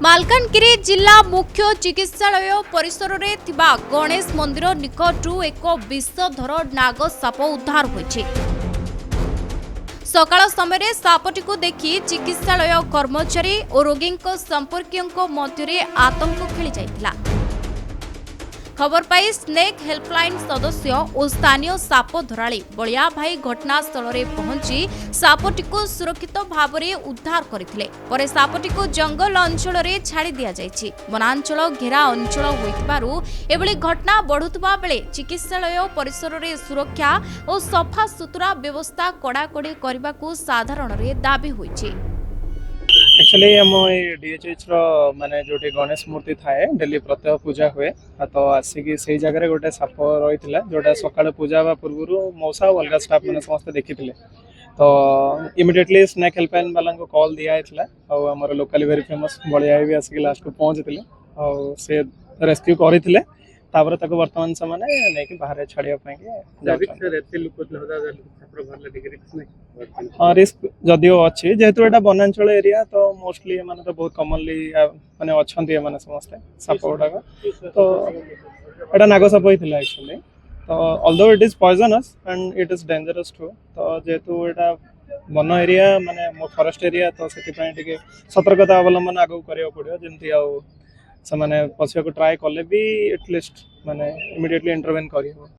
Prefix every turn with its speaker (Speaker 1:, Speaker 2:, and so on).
Speaker 1: मालकानगिरी जिला मुख्य चिकित्सालय परिसर में थिबा गणेश मंदिर निकटू एक विषधर नाग साप उद्धार होइछि। सकाळ समय सापटी को देखि चिकित्सालय कर्मचारी और रोगी संपर्कियों मध्य आतंक खेली जाइतिला। खबर पाई स्नेक हेल्पलाइन सदस्य और स्थानीय साप धराली बलिया भाई घटनास्थल में पहुंची सापटी को सुरक्षित भाव में उद्धार करथिले। परे सापटी को जंगल अंचल में छाड़ी दिया जाइछि। वनांचल घेरा अंचल होइतिबारु एभली घटना बढ़ुतबा बेले चिकित्सालय परिसर में सुरक्षा और सफा सुतरा व्यवस्था कड़ाकड़ी करबाकू साधारण रे दाबी होइछि।
Speaker 2: एक्चुअली आम डीएचएच माने जो गणेश मूर्ति थाए डेली प्रत्यह पूजा हुए तो आसिक से जगह गोटे साप रही जोटा सका पूजा हवा पूर्व मौसा और अलग स्टाफ मैंने समस्त देखी तो इमिडिएटली स्नेक हेल्पलाइन वाला को कॉल दिया आमर लोकाली वेरी फेमस बलिया भी आसिक लास्ट को पहुँचते से रेस्क्यू करते वर्तमान से नहीं बाहर छाड़िया हाँ रिस्क जदिव अच्छी जेहेतु यहाँ वनांचल एरिया तो मोस्टली तो बहुत कमनली माने अच्छा समस्ते साप गुड़ाक तो यहाँ नाग साप होता एक्चुअली तो although it is poisonous and it is dangerous too तो जेहेतु यहाँ वन एरिया माने फॉरेस्ट एरिया तो से सतर्कता अवलंबन आगे करा पड़ो जमी से पशिया को ट्राए कले भी एटलिस्ट माने इमिडिएटली इंटरवेन कर